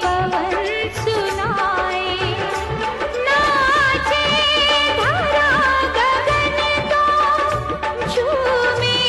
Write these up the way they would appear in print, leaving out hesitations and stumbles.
पवन सुनाए, नाचे धरा गगन तो झूमे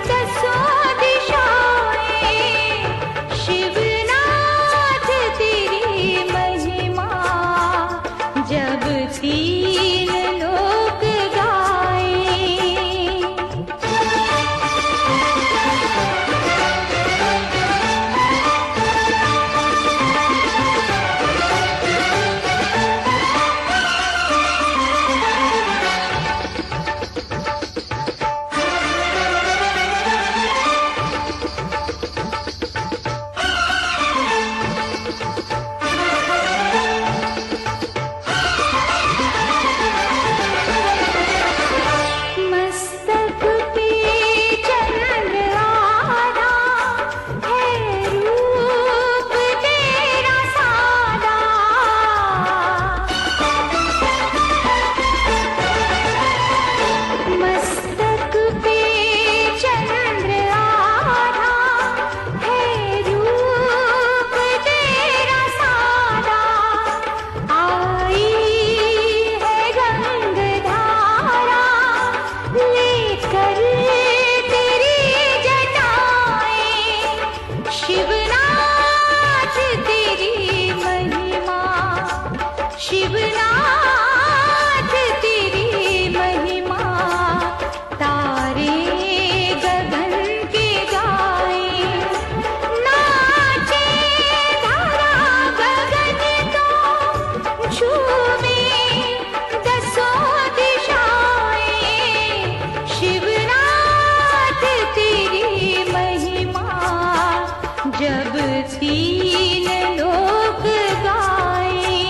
दसों दिशाएं। शिवनाथ तेरी महिमा जब तीन लोक गाए। मस्तक पे चंद्र आधा है, रूप तेरा सादा। मस्तक पे चंद्र आधा है, रूप तेरा सादा। आई है गंगधारा लेकर तेरी जटाएं। शिवनाथ तेरी महिमा, शिवनाथ तेरी महिमा तारे गगन के गाए। नाचे धरा गगन तो झूमे दसों दिशाएं। शिवनाथ तेरी महिमा जब तीन लोक गाए।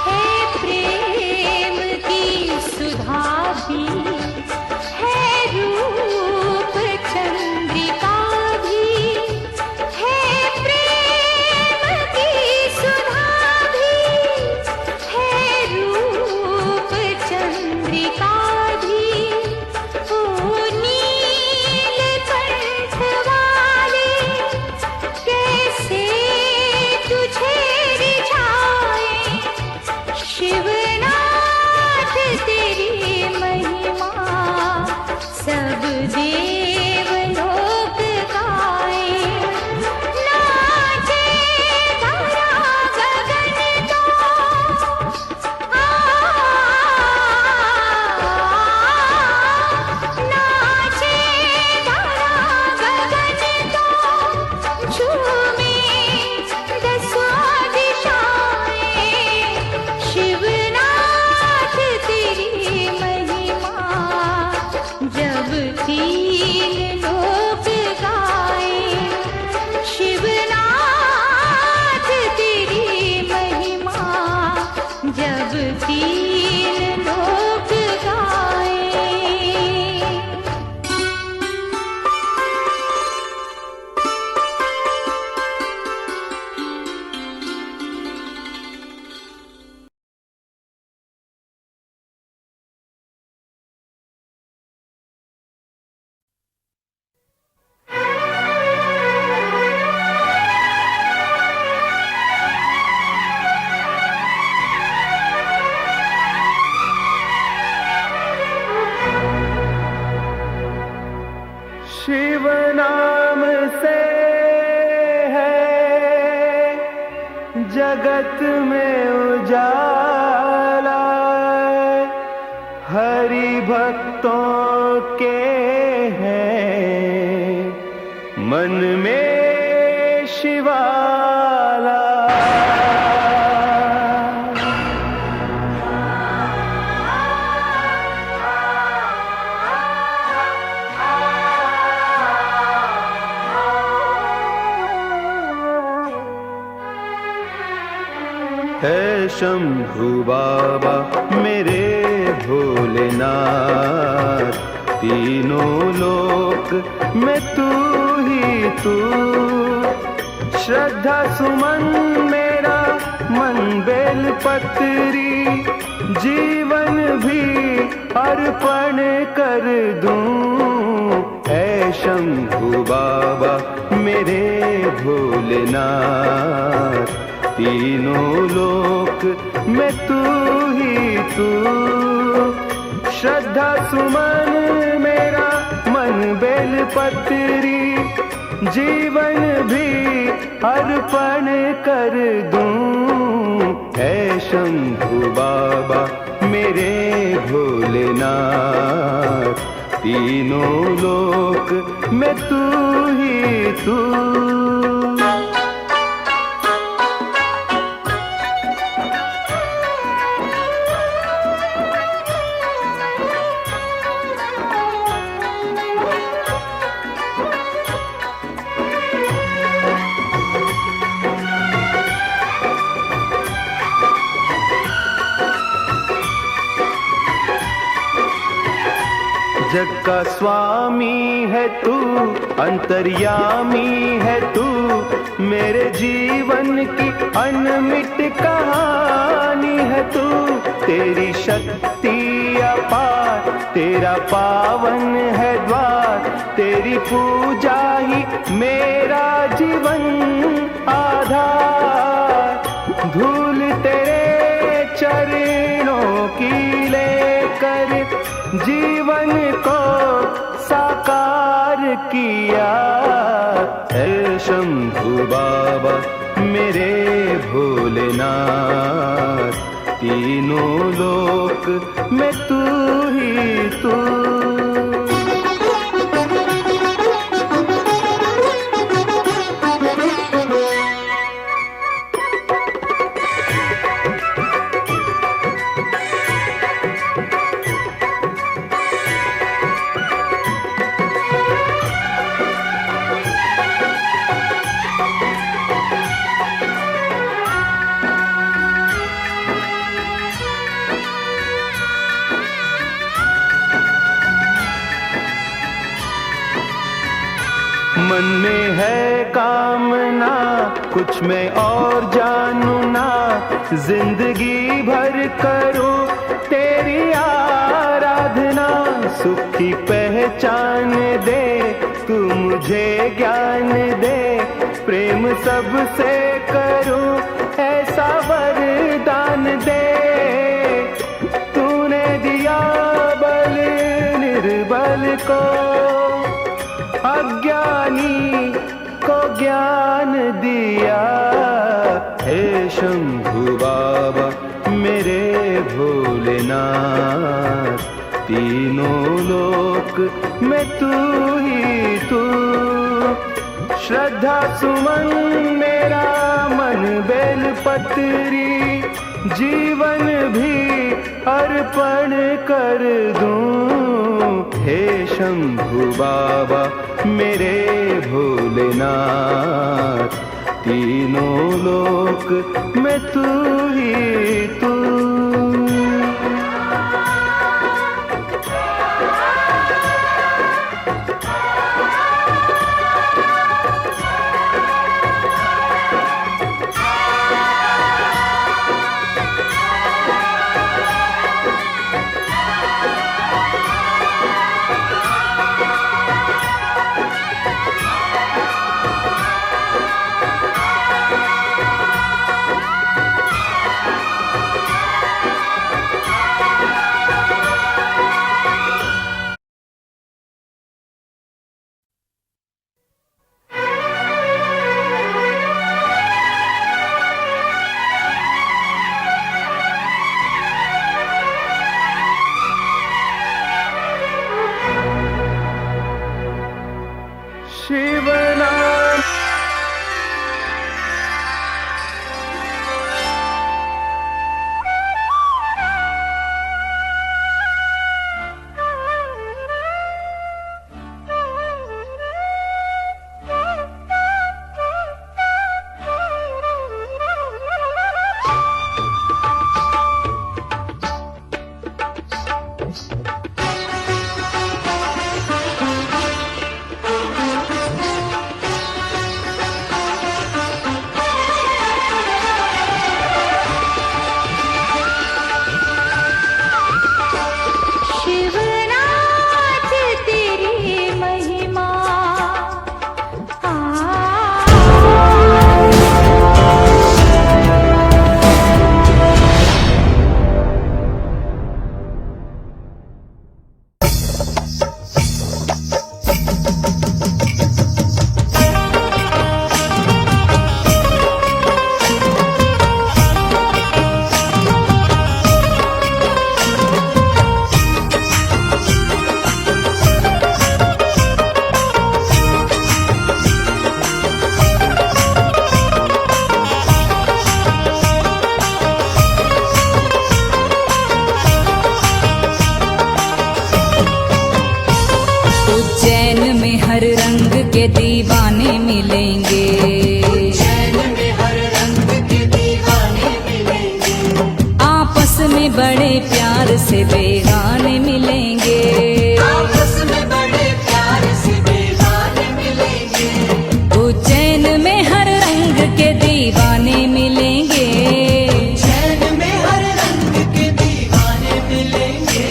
है प्रेम की सुधा भी, है रूप चंद्रिका भी। है प्रेम की सुधा भी, है रूप चंद्रिका भी। ओ नीलकंठ वाले कैसे तुझे रिझाए। शिवनाथ तेरी महिमा सब देवलोक गाए। नाचे धरा गगन तो नाचे धरा गगन तो झूमे दसों दिशाएं। शिवनाथ तेरी महिमा जब तीन लोक गाए। शिवनाथ तेरी महिमा जब तीन लोक गाए। शिव नाम से है जगत में उजाला, हरि भक्तों के हैं मन में शिवाला। है शंभु बाबा मेरे भोलेनाथ, तीनों लोक में तू ही तू। श्रद्धा सुमन मेरा मन बेल पत्री, जीवन भी अर्पण कर दूं। ऐ शंभु बाबा मेरे भोलेनाथ, तीनों लोक में तू ही तू। श्रद्धा सुमन मेरा मन बेल पत्री, जीवन भी अर्पण कर दूं। ऐ शंभु बाबा मेरे भोलेनाथ, तीनों लोक में तू ही तू। जग का स्वामी है तू, अंतर्यामी है तू, मेरे जीवन की अनमिट कहानी है तू। तेरी शक्ति अपार, तेरा पावन है द्वार, तेरी पूजा ही मेरा जीवन आधार। धूल तेरे चरणों की लेकर जीवन को साकार किया। है शंभु बाबा मेरे भोलेनाथ, तीनों लोक में तू ही तू। मन में है कामना कुछ मैं और जानू ना, जिंदगी भर करूं तेरी आराधना। सुखी पहचान दे तू मुझे ज्ञान दे, प्रेम सबसे करूं ऐसा वरदान दे। तूने दिया बल निर्बल को, अज्ञानी को ज्ञान दिया। हे शंभु बाबा मेरे भोलेनाथ, तीनों लोक में तू ही तू। श्रद्धा सुमन मेरा मन बेल पत्री, जीवन भी अर्पण कर दूं। हे शंभु बाबा मेरे भोलेनाथ, तीनों लोक में तू ही तू। हर रंग के दीवाने मिलेंगे। उज्जैन में हर रंग के दीवाने मिलेंगे। आपस में बड़े प्यार से बेगाने मिलेंगे। आपस में बड़े प्यार से बेगाने मिलेंगे। उज्जैन में हर रंग के दीवाने मिलेंगे। उज्जैन में हर रंग के दीवाने मिलेंगे।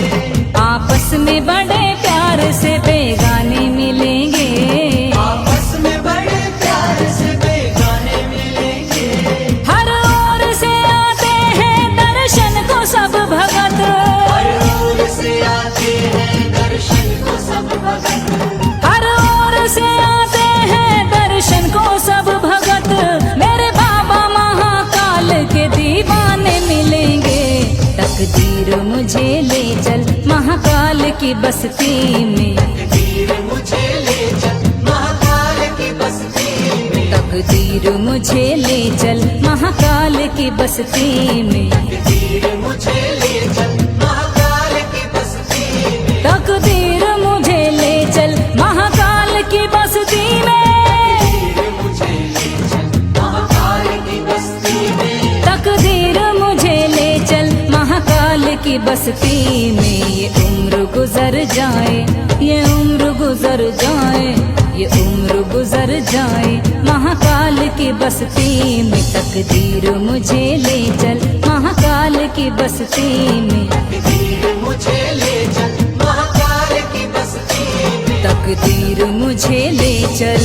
आपस में बड़े प्यार से बेगाने मिलेंगे। आपस में बड़े प्यार से बेगाने मिलेंगे। हर ओर से आते हैं दर्शन को सब भगत। हर ओर से आते हैं दर्शन को सब भगत। हर ओर से आते हैं दर्शन को सब भगत। मेरे बाबा महाकाल के दीवाने मिलेंगे। तकदीर मुझे ले चल महाकाल की बस्ती में। तकदीर मुझे ले चल महाकाल की बस्ती में। तकदीर मुझे ले चल महाकाल की बस्ती में। तकदीर मुझे ले चल महाकाल की बस्ती में। तकदीर मुझे ले चल महाकाल की बस्ती में। तकदीर मुझे ले चल महाकाल की बस्ती में। तकदीर मुझे ले चल महाकाल की बस्ती में। ये उम्र गुजर जाए, ये उम्र गुजर जाए, ये उम्र गुजर जाए महाकाल की बस्ती में। तकदीर मुझे ले चल महाकाल की बस्ती में। तकदीर मुझे ले चल महाकाल की बस्ती में। तकदीर मुझे ले चल।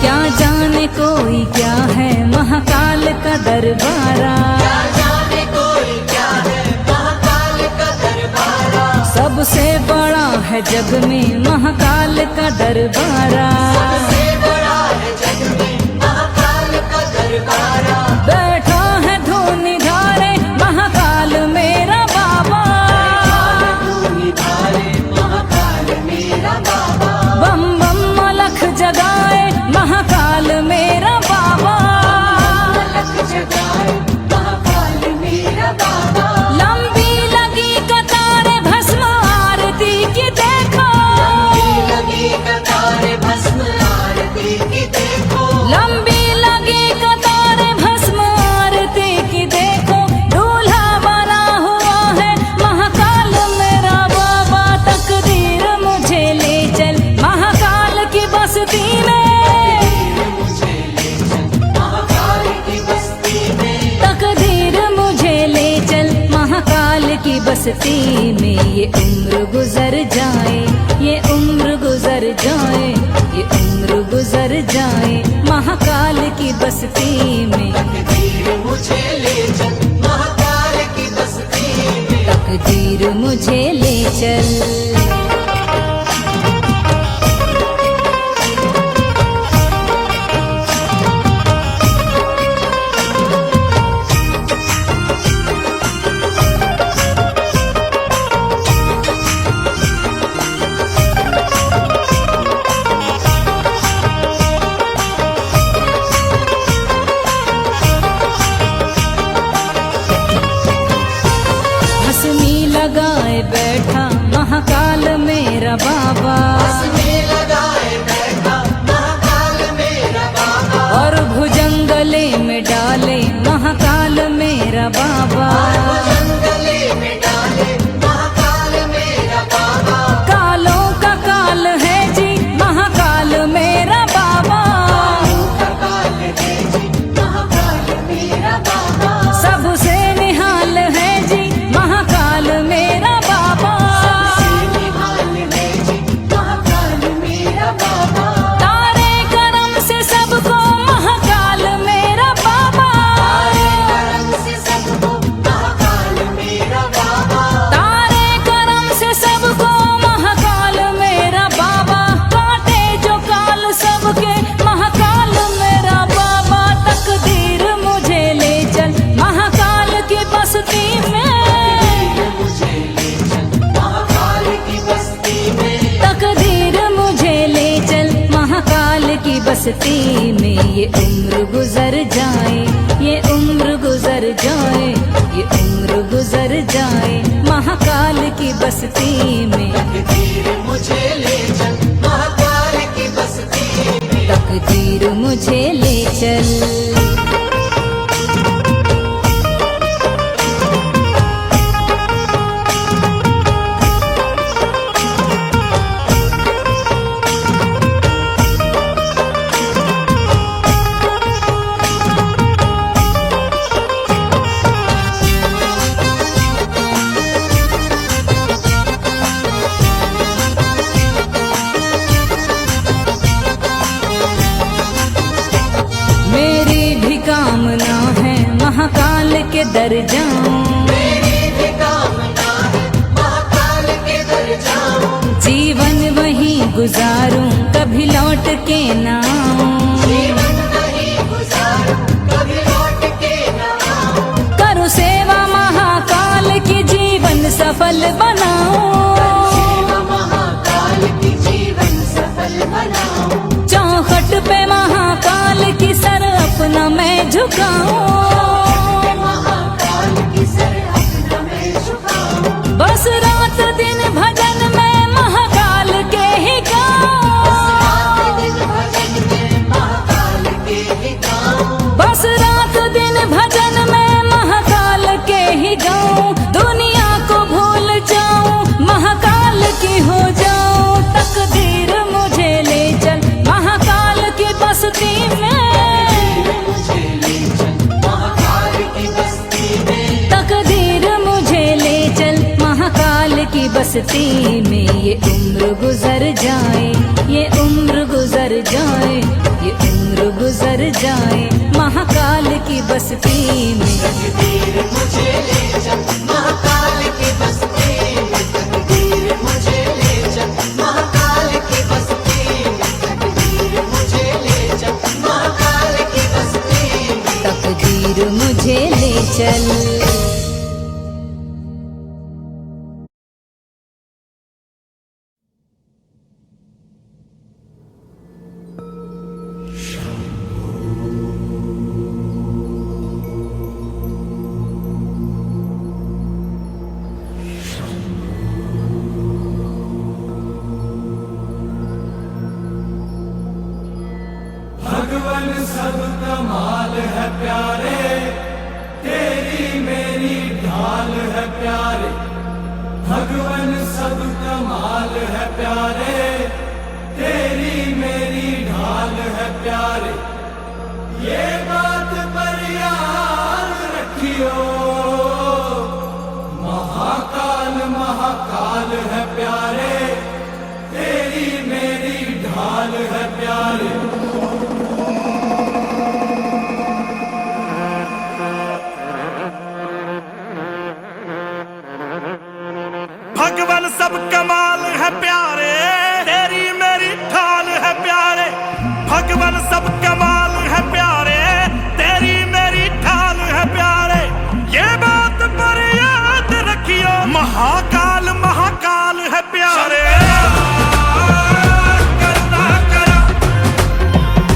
क्या जाने कोई क्या है महाकाल का दरबारा। क्या जाने कोई क्या है महाकाल का दरबारा। सबसे बड़ा है जग में महाकाल का दरबारा। सबसे बड़ा है जग में महाकाल का दरबारा। बैठा है धूनी धारे महाकाल मेरा बाबा। धूनी धारे महाकाल मेरा बाबा। बम बम मलख जगाए महाकाल मेरा बाबा। लख जगाए महाकाल मेरा बाबा। लंबी लगी कतारें भस्म आरती की देखो। लगी कतारें भस्म आरती की देखो। लंबी लगी कतारें भस्म आरती की देखो। दूल्हा बना हुआ है महाकाल मेरा बाबा। तकदीर मुझे ले चल महाकाल की बस्ती में। मुझे ले चल महाकाल की बस्ती में। तकदीर मुझे ले चल महाकाल की बस्ती में। ये उम्र गुजर जाए, ये उम्र गुजर जाए, ये उम्र गुजर जाए महाकाल की बस्ती में। तकदीर मुझे ले चल महाकाल की बस्ती में। तकदीर मुझे ले चल। भस्मी लगाए बैठा महाकाल बस्ती में ये उम्र गुजर जाए, ये उम्र गुजर जाए, ये उम्र गुजर जाए महाकाल की बस्ती में। तकदीर मुझे ले चल महाकाल की बस्ती में, तकदीर मुझे ले चल। कामना है महाकाल के दर जाऊं, मेरी भी कामना है महाकाल के दर जाऊं, जीवन वहीं गुजारूं कभी लौट के ना आऊं, जीवन वहीं गुजारूं कभी लौट के ना आऊं, करूं सेवा महाकाल की जीवन सफल बनाऊं, सेवा महाकाल की जीवन सफल बनाऊं, चौखट पे महाकाल की सर अपना मैं झुकाऊं, महाकाल की सर अपना मैं झुकाऊं, बस रात दिन भजन में महाकाल के ही गाऊं, रात दिन भजन में महाकाल के ही गाऊं, बस रात दिन भजन में महाकाल के ही गाऊं, दुनिया को भूल जाऊं महाकाल की हो जाऊं, तकदीर मुझे ले चल महाकाल की बस्ती में, मुझे ले चल महाकाल की बस्ती में, तकदीर मुझे ले चल महाकाल की बस्ती में। ये उम्र गुजर जाए, ये उम्र गुजर जाए, ये उम्र गुजर जाए महाकाल की बस्ती में। तकदीर मुझे ले चल महाकाल की बस्ती में, तकदीर मुझे ले चल महाकाल की बस्ती में, तकदीर मुझे ले चल महाकाल की बस्ती में, तकदीर मुझे ले चल। भगवन सब कमाल है प्यारे, तेरी मेरी ढाल है प्यारे, भगवन सब कमाल है प्यारे, तेरी मेरी ढाल है प्यारे, ये बात पर याद रखियो, महाकाल महाकाल है प्यारे, तेरी मेरी ढाल है प्यारे। भगवान सब कमाल है प्यारे, तेरी मेरी ढाल है प्यारे, भगवान सब कमाल